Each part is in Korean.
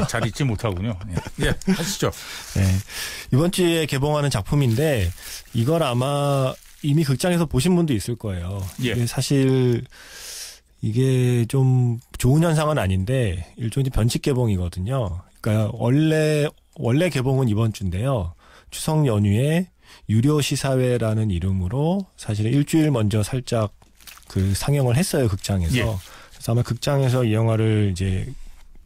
잘 잊지 못하군요. 예, 하시죠. 네. 이번 주에 개봉하는 작품인데 이걸 아마 이미 극장에서 보신 분도 있을 거예요. 예. 이게 사실 이게 좀 좋은 현상은 아닌데 일종의 변칙 개봉이거든요. 그러니까 원래 개봉은 이번 주인데요. 추석 연휴에 유료 시사회라는 이름으로 사실은 일주일 먼저 살짝 그 상영을 했어요, 극장에서. 예. 그래서 아마 극장에서 이 영화를 이제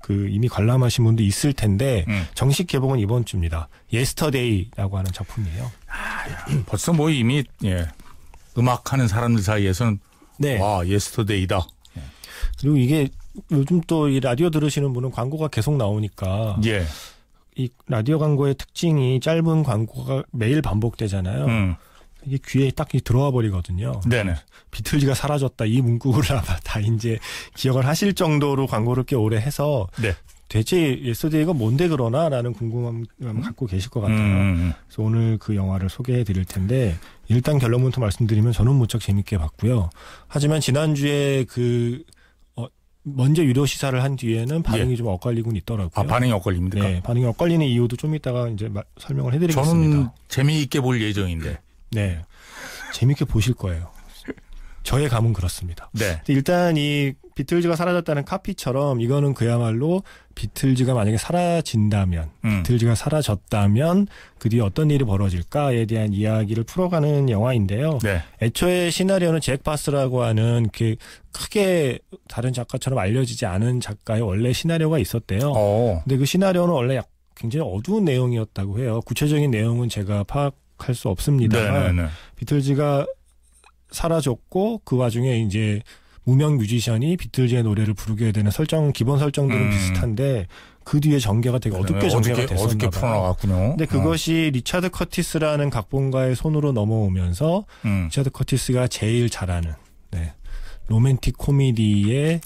그 이미 관람하신 분도 있을 텐데 정식 개봉은 이번 주입니다. 예스터데이라고 하는 작품이에요. 벌써 뭐 이미 음악하는 사람들 사이에서는 네. 와, 예스터데이다. 그리고 이게 요즘 또 이 라디오 들으시는 분은 광고가 계속 나오니까 예. 이 라디오 광고의 특징이 짧은 광고가 매일 반복되잖아요. 이게 귀에 딱 들어와 버리거든요. 네네. 비틀즈가 사라졌다 이 문구를 아마 다 이제 기억을 하실 정도로 광고를 꽤 오래 해서 네. 대체 예스터데이가 뭔데 그러나라는 궁금함을 갖고 계실 것 같아요. 그래서 오늘 그 영화를 소개해 드릴 텐데 일단 결론부터 말씀드리면 저는 무척 재밌게 봤고요. 하지만 지난주에 먼저 유료 시사를 한 뒤에는 반응이 좀 엇갈리곤 있더라고요. 아, 반응이 엇갈립니까? 네, 반응이 엇갈리는 이유도 좀 이따가 이제 설명을 해드리겠습니다. 저는 재미있게 볼 예정인데. 네, 재밌게 보실 거예요. 저의 감은 그렇습니다. 네. 일단 이 비틀즈가 사라졌다는 카피처럼 이거는 그야말로 비틀즈가 만약에 사라진다면, 비틀즈가 사라졌다면 그 뒤에 어떤 일이 벌어질까에 대한 이야기를 풀어가는 영화인데요. 네. 애초에 시나리오는 잭 바스라고 하는 그 크게 다른 작가처럼 알려지지 않은 작가의 원래 시나리오가 있었대요. 근데 그 시나리오는 원래 굉장히 어두운 내용이었다고 해요. 구체적인 내용은 제가 파악할 수 없습니다만 네네네. 비틀즈가 사라졌고 그 와중에 이제 무명 뮤지션이 비틀즈의 노래를 부르게 되는 기본 설정들은 비슷한데 그 뒤에 전개가 되게 어둡게 전개가 됐었나 어둡게 봐요. 풀어나갔군요. 근데 그것이 리차드 커티스라는 각본가의 손으로 넘어오면서 리차드 커티스가 제일 잘하는 로맨틱 코미디의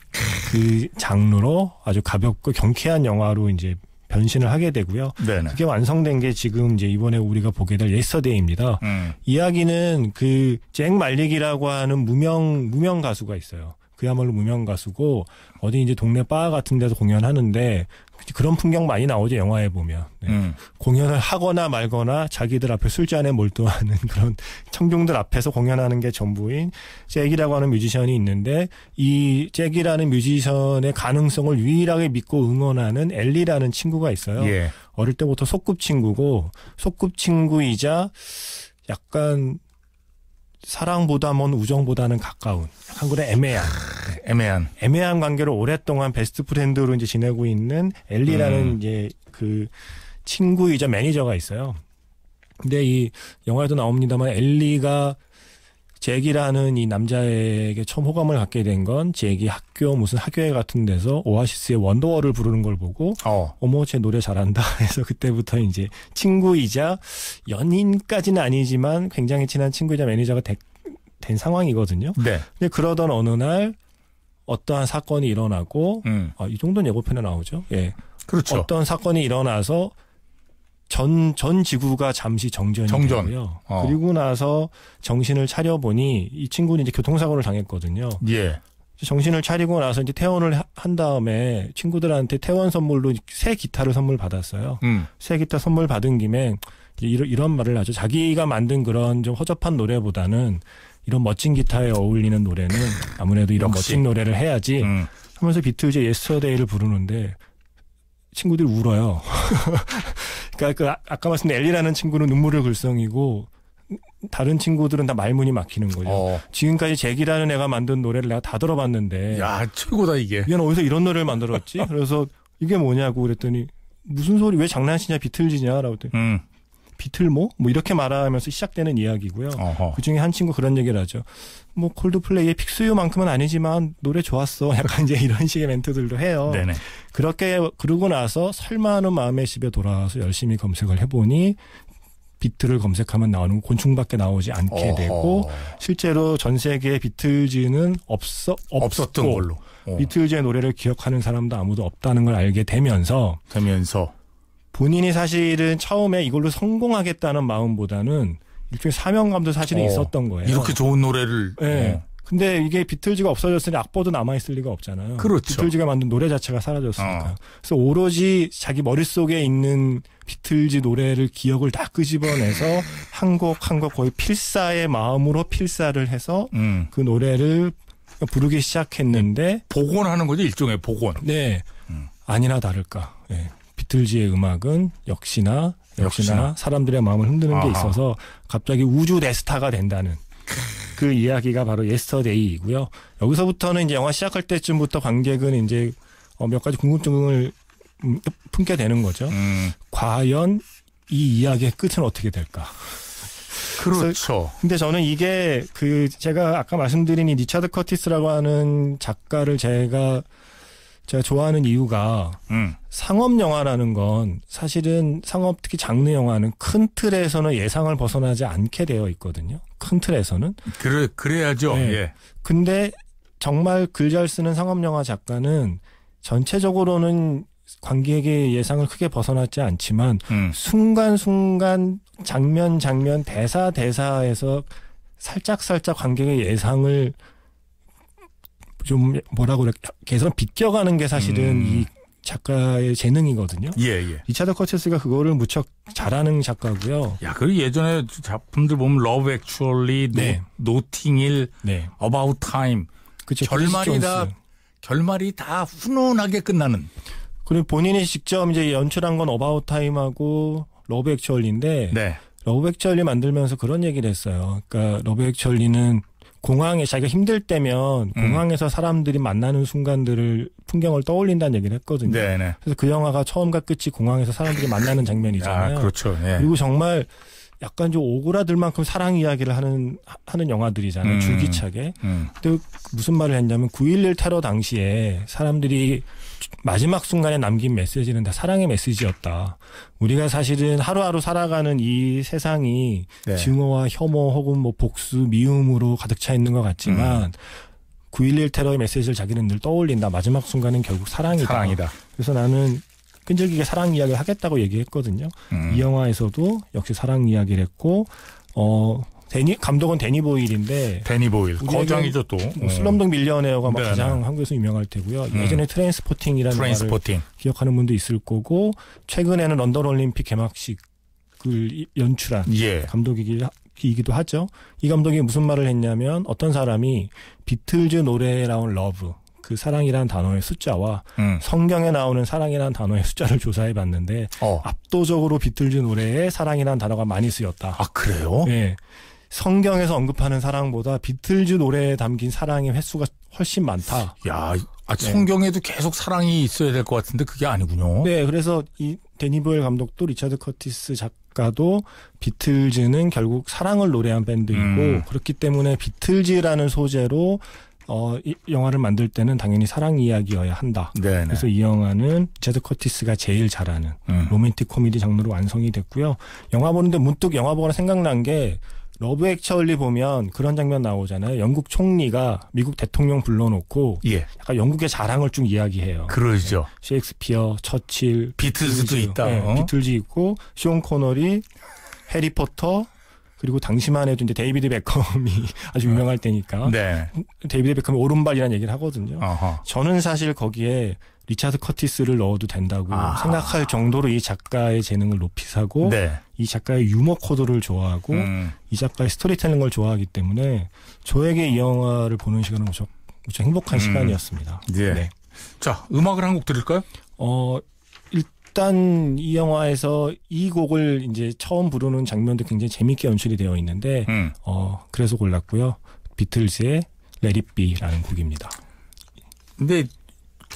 그 장르로 아주 가볍고 경쾌한 영화로 이제 변신을 하게 되고요. 네네. 그게 완성된 게 지금 이제 이번에 우리가 보게 될 예스터데이입니다. 이야기는 그 잭 말릭이라고 하는 무명 가수가 있어요. 그야말로 무명 가수고 어디 이제 동네 바 같은 데서 공연하는데 그런 풍경 많이 나오죠, 영화에 보면. 공연을 하거나 말거나 자기들 앞에 술잔에 몰두하는 그런 청중들 앞에서 공연하는 게 전부인 잭이라고 하는 뮤지션이 있는데 이 잭이라는 뮤지션의 가능성을 유일하게 믿고 응원하는 엘리라는 친구가 있어요. 예. 어릴 때부터 소꿉친구이자 약간 사랑보다는 우정보다는 가까운 한국의 애매한 관계를 오랫동안 베스트 프렌드로 이제 지내고 있는 엘리라는 이제 그 친구이자 매니저가 있어요. 근데 이 영화에도 나옵니다만 엘리가 잭이라는 이 남자에게 처음 호감을 갖게 된 건 잭이 무슨 학교회 같은 데서 오아시스의 원더월을 부르는 걸 보고 어머 쟤 노래 잘한다 해서 그때부터 이제 친구이자 연인까지는 아니지만 굉장히 친한 친구이자 매니저가 된 상황이거든요. 네. 근데 그러던 어느 날 어떠한 사건이 일어나고 이 정도는 예고편에 나오죠. 예. 그렇죠. 어떤 사건이 일어나서 전 지구가 잠시 정전이 되고요. 그리고 나서 정신을 차려보니 이 친구는 이제 교통사고를 당했거든요. 예. 정신을 차리고 나서 이제 퇴원을 한 다음에 친구들한테 퇴원 선물로 새 기타를 선물 받았어요. 새 기타 선물 받은 김에 이런 말을 하죠. 자기가 만든 그런 좀 허접한 노래보다는 이런 멋진 기타에 어울리는 노래는 아무래도 이런 멋진 노래를 해야지 하면서 비틀즈의 예스터데이를 부르는데 친구들이 울어요. 그러니까 아까 말씀드린 엘리라는 친구는 눈물을 글썽이고 다른 친구들은 다 말문이 막히는 거죠. 지금까지 잭이라는 애가 만든 노래를 내가 다 들어봤는데 야, 최고다 이게. 얘는 어디서 이런 노래를 만들었지? 그래서 이게 뭐냐고 그랬더니 무슨 소리 왜 장난치냐 비틀즈냐라고 했더니 비틀모? 뭐 이렇게 말하면서 시작되는 이야기고요. 그중에 한 친구 그런 얘기를 하죠. 뭐 콜드플레이의 픽스유만큼은 아니지만 노래 좋았어. 약간 이제 이런 식의 멘트들도 해요. 네네. 그러고 나서 설마 하는 마음의 집에 돌아와서 열심히 검색을 해보니 비틀을 검색하면 나오는 곤충밖에 나오지 않게 되고 실제로 전 세계에 비틀즈는 없었던 걸로. 비틀즈의 노래를 기억하는 사람도 아무도 없다는 걸 알게 되면서 본인이 사실은 처음에 이걸로 성공하겠다는 마음보다는 일종의 사명감도 사실은 있었던 거예요. 이렇게 좋은 노래를. 네. 근데 이게 비틀즈가 없어졌으니 악보도 남아있을 리가 없잖아요. 그렇죠. 비틀즈가 만든 노래 자체가 사라졌으니까. 그래서 오로지 자기 머릿속에 있는 비틀즈 노래를 기억을 다 끄집어내서 한 곡 한 곡 거의 필사의 마음으로 필사를 해서 그 노래를 부르기 시작했는데 복원하는 거죠, 일종의 복원. 네. 아니나 다를까. 네. 비틀즈의 음악은 역시나 사람들의 마음을 흔드는 게 있어서 갑자기 우주 대스타가 된다는 그 이야기가 바로 예스터데이이고요. 여기서부터는 이제 영화 시작할 때쯤부터 관객은 이제 몇 가지 궁금증을 품게 되는 거죠. 과연 이 이야기의 끝은 어떻게 될까? 그렇죠. 근데 저는 이게 제가 아까 말씀드린 이 리차드 커티스라고 하는 작가를 제가 좋아하는 이유가 상업 영화라는 건 사실은 상업 특히 장르 영화는 큰 틀에서는 예상을 벗어나지 않게 되어 있거든요. 큰 틀에서는. 그래야죠. 네. 예. 근데 정말 글 잘 쓰는 상업 영화 작가는 전체적으로는 관객의 예상을 크게 벗어나지 않지만 순간순간 장면 대사에서 살짝 관객의 예상을 좀 개선 비껴가는 게 사실은 이 작가의 재능이거든요. 예. 리차드 커티스가 그거를 무척 잘하는 작가고요. 야, 그리고 예전에 작품들 보면 러브 액츄얼리, 노팅힐, 어바웃 타임. 그쵸, 결말이 다 훈훈하게 끝나는. 그리고 본인이 직접 이제 연출한 건 어바웃 타임하고 러브 액츄얼리인데 러브 액츄얼리 만들면서 그런 얘기를 했어요. 그러니까 러브 액츄얼리는 공항에 자기가 힘들 때면 공항에서 사람들이 만나는 풍경을 떠올린다는 얘기를 했거든요. 네네. 그래서 그 영화가 처음과 끝이 공항에서 사람들이 만나는 장면이잖아요. 그렇죠. 예. 그리고 정말 약간 좀 오그라들 만큼 사랑 이야기를 하는 영화들이잖아요. 줄기차게. 근데 무슨 말을 했냐면 9.11 테러 당시에 사람들이 마지막 순간에 남긴 메시지는 다 사랑의 메시지였다. 우리가 사실은 하루하루 살아가는 이 세상이 증오와 혐오 혹은 복수, 미움으로 가득 차 있는 것 같지만 9.11 테러의 메시지를 자기는 늘 떠올린다. 마지막 순간은 결국 사랑이다. 그래서 나는 끈질기게 사랑 이야기를 하겠다고 얘기했거든요. 이 영화에서도 역시 사랑 이야기를 했고 감독은 데니 보일인데 데니 보일 거장이죠 또. 슬럼독 밀리어네어가 가장 한국에서 유명할 테고요. 예전에 트레인스포팅이라는 영화를 기억하는 분도 있을 거고 최근에는 런던 올림픽 개막식을 연출한 감독이기도 하죠. 이 감독이 무슨 말을 했냐면 어떤 사람이 비틀즈 노래에 나온 러브 그 사랑이라는 단어의 숫자와 성경에 나오는 사랑이라는 단어의 숫자를 조사해봤는데 압도적으로 비틀즈 노래에 사랑이라는 단어가 많이 쓰였다. 아 그래요? 네. 성경에서 언급하는 사랑보다 비틀즈 노래에 담긴 사랑의 횟수가 훨씬 많다. 야, 성경에도 계속 사랑이 있어야 될 것 같은데 그게 아니군요. 네, 그래서 이 데니 보일 감독도 리차드 커티스 작가도 비틀즈는 결국 사랑을 노래한 밴드이고 그렇기 때문에 비틀즈라는 소재로 이 영화를 만들 때는 당연히 사랑 이야기여야 한다. 네네. 그래서 이 영화는 리차드 커티스가 제일 잘하는 로맨틱 코미디 장르로 완성이 됐고요. 영화 보는데 문득 영화 보거나 생각난 게 러브 액츄얼리 보면 그런 장면 나오잖아요. 영국 총리가 미국 대통령 불러놓고 약간 영국의 자랑을 쭉 이야기해요. 그러죠. 셰익스피어, 처칠, 비틀즈도 있다. 비틀즈 있고 쇼온 코너리, 해리포터 그리고 당시만 해도 이제 데이비드 베컴이 아주 유명할 때니까 데이비드 베컴이 오른발이라는 얘기를 하거든요. 저는 사실 거기에 리차드 커티스를 넣어도 된다고 생각할 정도로 이 작가의 재능을 높이 사고 이 작가의 유머 코드를 좋아하고 이 작가의 스토리텔링을 좋아하기 때문에 저에게 이 영화를 보는 시간은 무척 행복한 시간이었습니다. 네. 자, 음악을 한 곡 들을까요? 일단 이 영화에서 이 곡을 이제 처음 부르는 장면도 굉장히 재밌게 연출이 되어 있는데 그래서 골랐고요. 비틀즈의 Let It Be라는 곡입니다. 근데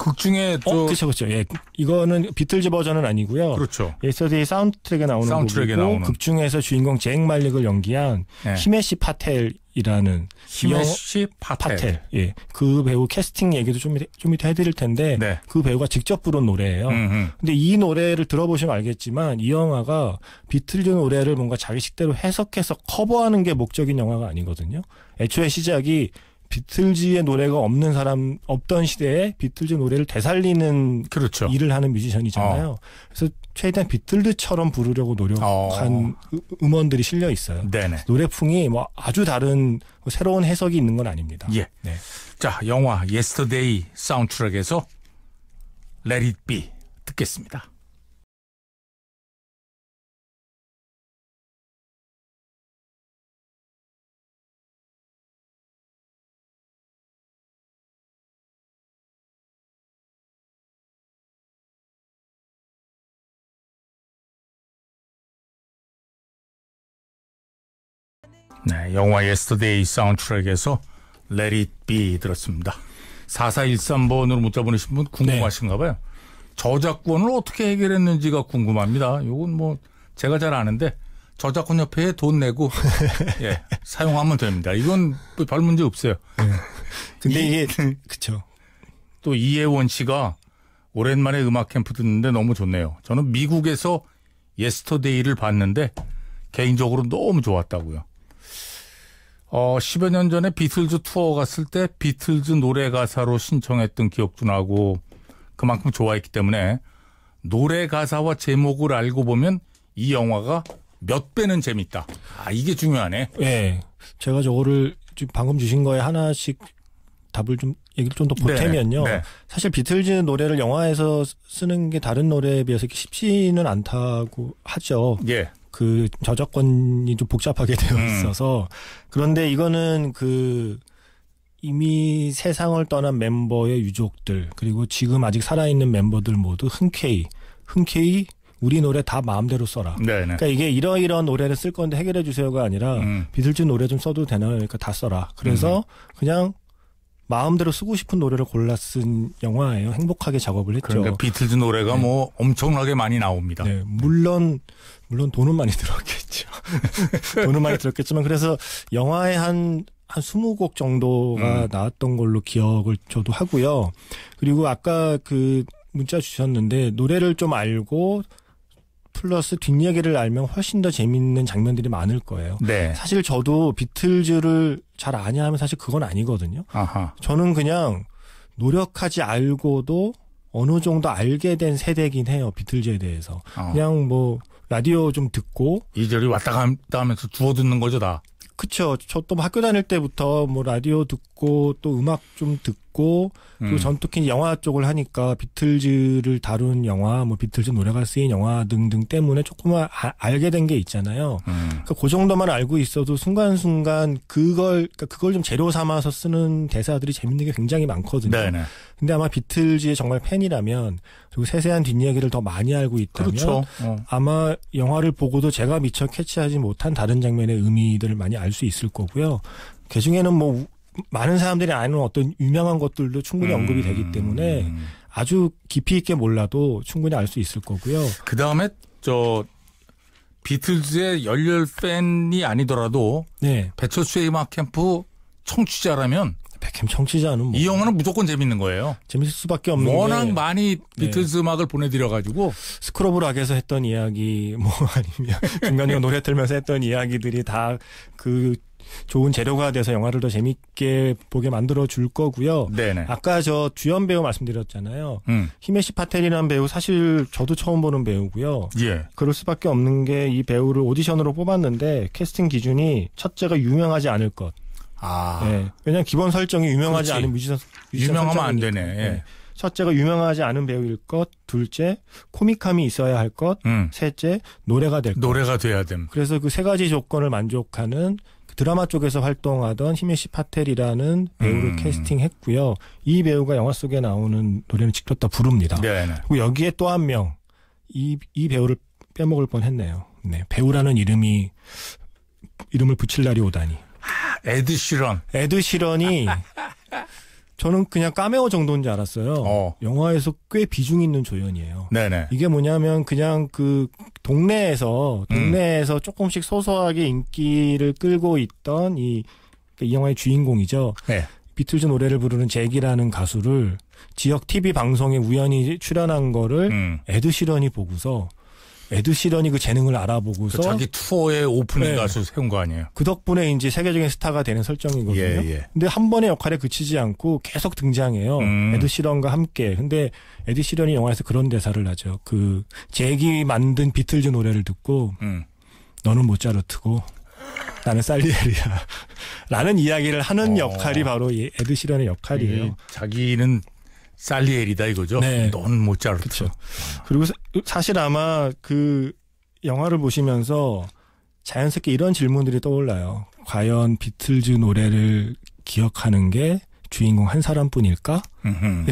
극 중에 그렇죠. 예, 이거는 비틀즈 버전은 아니고요. 그렇죠. 예스터데이 사운드트랙에 나오는 곡이고 극 중에서 주인공 제익 말릭을 연기한 히메시 파텔이라는 히메시 파텔. 예, 그 배우 캐스팅 얘기도 좀 이따 해드릴 텐데 그 배우가 직접 부른 노래예요. 근데 이 노래를 들어보시면 알겠지만 이 영화가 비틀즈 노래를 뭔가 자기 식대로 해석해서 커버하는 게 목적인 영화가 아니거든요. 애초에 시작이 비틀즈의 노래가 없던 시대에 비틀즈 노래를 되살리는 그렇죠. 일을 하는 뮤지션이잖아요. 그래서 최대한 비틀즈처럼 부르려고 노력한 음원들이 실려 있어요. 네네. 노래풍이 뭐 아주 다른 새로운 해석이 있는 건 아닙니다. 예. 네. 자, 영화 Yesterday 사운드트랙에서 Let It Be 듣겠습니다. 네, 영화 Yesterday 사운드트랙에서 Let It Be 들었습니다. 4413번으로 문자 보내신 분 궁금하신가 봐요. 저작권을 어떻게 해결했는지가 궁금합니다. 이건 뭐 제가 잘 아는데 저작권 협회에 돈 내고 예, 사용하면 됩니다. 이건 별 문제 없어요. 근데 이게 그렇죠. 또 이혜원 씨가 오랜만에 음악 캠프 듣는데 너무 좋네요. 저는 미국에서 Yesterday를 봤는데 개인적으로 너무 좋았다고요. 10여 년 전에 비틀즈 투어 갔을 때 비틀즈 노래 가사로 신청했던 기억도 나고 그만큼 좋아했기 때문에 노래 가사와 제목을 알고 보면 이 영화가 몇 배는 재밌다. 이게 중요하네. 네. 제가 저거를 지금 방금 주신 거에 하나씩 답을 좀 얘기를 좀 더 보태면요. 네. 사실 비틀즈 노래를 영화에서 쓰는 게 다른 노래에 비해서 쉽지는 않다고 하죠. 예. 그 저작권이 좀 복잡하게 되어 있어서 그런데 이거는 이미 세상을 떠난 멤버의 유족들 그리고 지금 아직 살아있는 멤버들 모두 흔쾌히 우리 노래 다 마음대로 써라. 네네. 그러니까 이게 이러이러한 노래를 쓸 건데 해결해 주세요가 아니라 비틀즈 노래 좀 써도 되나요? 그러니까 다 써라. 그래서 그냥 마음대로 쓰고 싶은 노래를 골라 쓴 영화예요. 행복하게 작업을 했죠. 그러니까 비틀즈 노래가 네. 뭐 엄청나게 많이 나옵니다. 네, 물론 돈은 많이 들었겠죠. 돈은 많이 들었겠지만 그래서 영화에 한 20곡 정도가 나왔던 걸로 기억을 저도 하고요. 그리고 아까 그 문자 주셨는데 노래를 좀 알고 플러스 뒷얘기를 알면 훨씬 더 재밌는 장면들이 많을 거예요. 네. 사실 저도 비틀즈를 잘 아냐 하면 사실 그건 아니거든요. 아하. 저는 그냥 노력하지 않고도 어느 정도 알게 된 세대긴 해요. 비틀즈에 대해서. 그냥 뭐 라디오 좀 듣고 이절이 왔다 갔다 하면서 주워 듣는 거죠 다. 그쵸. 저 또 학교 다닐 때부터 뭐 라디오 듣고 또 음악 좀 듣고 그리고 전 특히 영화 쪽을 하니까 비틀즈를 다룬 영화, 뭐 비틀즈 노래가 쓰인 영화 등등 때문에 조금만 알게 된 게 있잖아요. 그러니까 그 정도만 알고 있어도 순간순간 그걸 좀 재료 삼아서 쓰는 대사들이 재밌는 게 굉장히 많거든요. 네네. 근데 아마 비틀즈의 정말 팬이라면 그리고 세세한 뒷얘기를 더 많이 알고 있다면 그렇죠. 아마 영화를 보고도 제가 미처 캐치하지 못한 다른 장면의 의미들을 많이 알 수 있을 거고요. 그중에는 뭐 많은 사람들이 아는 어떤 유명한 것들도 충분히 언급이 되기 때문에 아주 깊이 있게 몰라도 충분히 알 수 있을 거고요. 그 다음에 비틀즈의 열렬 팬이 아니더라도 네. 배철수의 음악 캠프 청취자라면 백햄 청취자는 뭐 이 영화는 무조건 재밌는 거예요. 재밌을 수밖에 없는 워낙 게 많이 비틀즈 네. 음악을 보내드려가지고 스크러브 락에서 했던 이야기 뭐 아니면 중간중간 노래 틀면서 했던 이야기들이 다 그 좋은 재료가 돼서 영화를 더 재밌게 보게 만들어 줄 거고요. 네네. 아까 저 주연 배우 말씀드렸잖아요. 히메시 파텔이라는 배우 사실 저도 처음 보는 배우고요. 예. 그럴 수밖에 없는 게 이 배우를 오디션으로 뽑았는데 캐스팅 기준이 첫째가 유명하지 않을 것. 네. 왜냐하면 기본 설정이 유명하지 않은 뮤지션 유명하면 안 되네. 네. 첫째가 유명하지 않은 배우일 것, 둘째 코믹함이 있어야 할 것, 셋째 노래가 될 것. 노래가 돼야 됨. 그래서 그 세 가지 조건을 만족하는 드라마 쪽에서 활동하던 히메시 파텔이라는 배우를 캐스팅했고요. 이 배우가 영화 속에 나오는 노래는 직접 다 부릅니다. 네네. 그리고 여기에 또 한 명, 이 배우를 빼먹을 뻔했네요. 네, 배우라는 이름을 붙일 날이 오다니. 에드 시런. 에드 시런이 저는 그냥 카메오 정도인 줄 알았어요. 영화에서 꽤 비중 있는 조연이에요. 네네. 이게 뭐냐면 그냥 그 동네에서 조금씩 소소하게 인기를 끌고 있던 이 영화의 주인공이죠. 네. 비틀즈 노래를 부르는 잭이라는 가수를 지역 TV 방송에 우연히 출연한 거를 에드 시런이 보고서 에드 시런이 그 재능을 알아보고서 자기 투어의 오프닝 가수 세운 거 아니에요? 그 덕분에 이제 세계적인 스타가 되는 설정이거든요. 근데 한 번의 역할에 그치지 않고 계속 등장해요. 에드 시런과 함께. 근데 에드 시런이 영화에서 그런 대사를 하죠. 그 잭이 만든 비틀즈 노래를 듣고 너는 모차르트고 나는 살리에리야 라는 이야기를 하는 역할이 바로 에드 시런의 역할이에요. 자기는 살리에리다 이거죠. 네. 넌 모차르트. 그렇죠. 그리고 사실 아마 그 영화를 보시면서 자연스럽게 이런 질문들이 떠올라요. 과연 비틀즈 노래를 기억하는 게 주인공 한 사람뿐일까?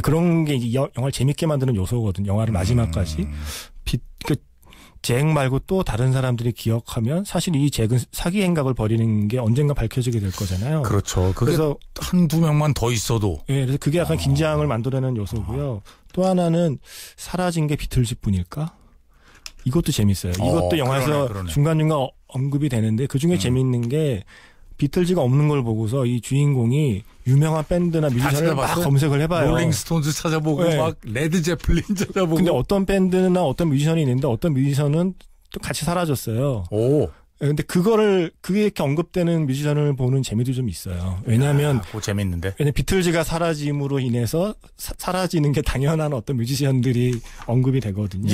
그런 게 영화를 재밌게 만드는 요소거든요. 영화를 마지막까지. 잭 말고 또 다른 사람들이 기억하면 사실 이 잭은 사기 행각을 벌이는 게 언젠가 밝혀지게 될 거잖아요. 그렇죠. 그래서 한두 명만 더 있어도. 네, 그래서 그게 약간 긴장을 만들어내는 요소고요. 또 하나는 사라진 게 비틀즈뿐일까? 이것도 재밌어요. 이것도 영화에서 그러네. 중간중간 언급이 되는데 그중에 재밌는 게 비틀즈가 없는 걸 보고서 이 주인공이 유명한 밴드나 뮤지션을 막 검색을 해봐요. 롤링스톤즈 찾아보고 막 레드 제플린 찾아보고. 근데 어떤 밴드나 어떤 뮤지션이 있는데 어떤 뮤지션은 또 같이 사라졌어요. 근데 그게 이렇게 언급되는 뮤지션을 보는 재미도 좀 있어요. 왜냐하면 재밌는데. 왜냐면 비틀즈가 사라짐으로 인해서 사라지는 게 당연한 어떤 뮤지션들이 언급이 되거든요.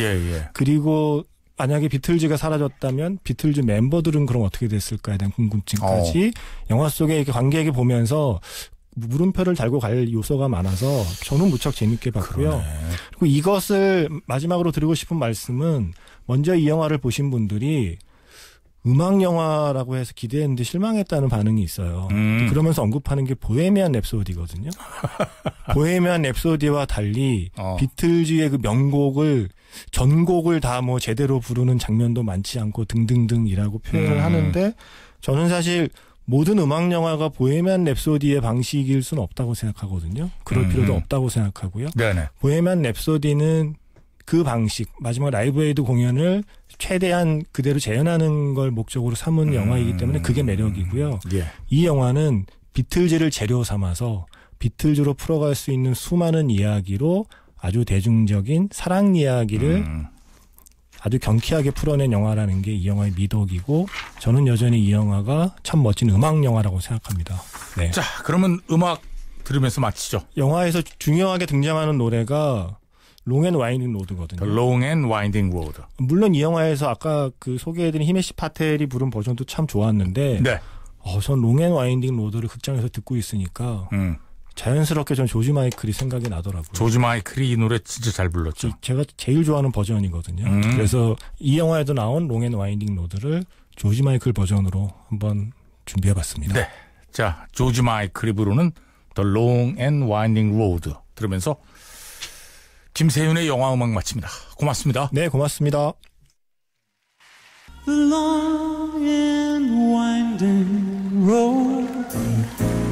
그리고 만약에 비틀즈가 사라졌다면 비틀즈 멤버들은 그럼 어떻게 됐을까에 대한 궁금증까지 영화 속에 이렇게 관객이 보면서 물음표를 달고 갈 요소가 많아서 저는 무척 재밌게 봤고요. 그러네. 그리고 이것을 마지막으로 드리고 싶은 말씀은 먼저 이 영화를 보신 분들이 음악 영화라고 해서 기대했는데 실망했다는 반응이 있어요. 그러면서 언급하는 게 보헤미안 랩소디거든요. 보헤미안 랩소디와 달리 비틀즈의 그 명곡을 전곡을 다 뭐 제대로 부르는 장면도 많지 않고 등등등이라고 표현을 하는데 저는 사실 모든 음악 영화가 보헤미안 랩소디의 방식일 수는 없다고 생각하거든요. 그럴 필요도 없다고 생각하고요. 네네. 보헤미안 랩소디는 그 방식, 마지막 라이브 에이드 공연을 최대한 그대로 재현하는 걸 목적으로 삼은 영화이기 때문에 그게 매력이고요. 이 영화는 비틀즈를 재료 삼아서 비틀즈로 풀어갈 수 있는 수많은 이야기로 아주 대중적인 사랑 이야기를 아주 경쾌하게 풀어낸 영화라는 게 이 영화의 미덕이고 저는 여전히 이 영화가 참 멋진 음악 영화라고 생각합니다. 네. 자, 그러면 음악 들으면서 마치죠. 영화에서 중요하게 등장하는 노래가 롱 앤 와인딩 로드거든요. 롱 앤 와인딩 로드. 물론 이 영화에서 아까 그 소개해드린 히메시 파텔이 부른 버전도 참 좋았는데 전 롱 앤 와인딩 로드를 극장에서 듣고 있으니까 자연스럽게 전 조지 마이클이 생각이 나더라고요. 조지 마이클이 이 노래 진짜 잘 불렀죠. 제가 제일 좋아하는 버전이거든요. 그래서 이 영화에도 나온 롱 앤 와인딩 로드를 조지 마이클 버전으로 한번 준비해봤습니다. 네, 자 조지 마이클이 부르는 The Long and Winding Road 들으면서 김세윤의 영화 음악 마칩니다. 고맙습니다. 네, 고맙습니다. The long and winding road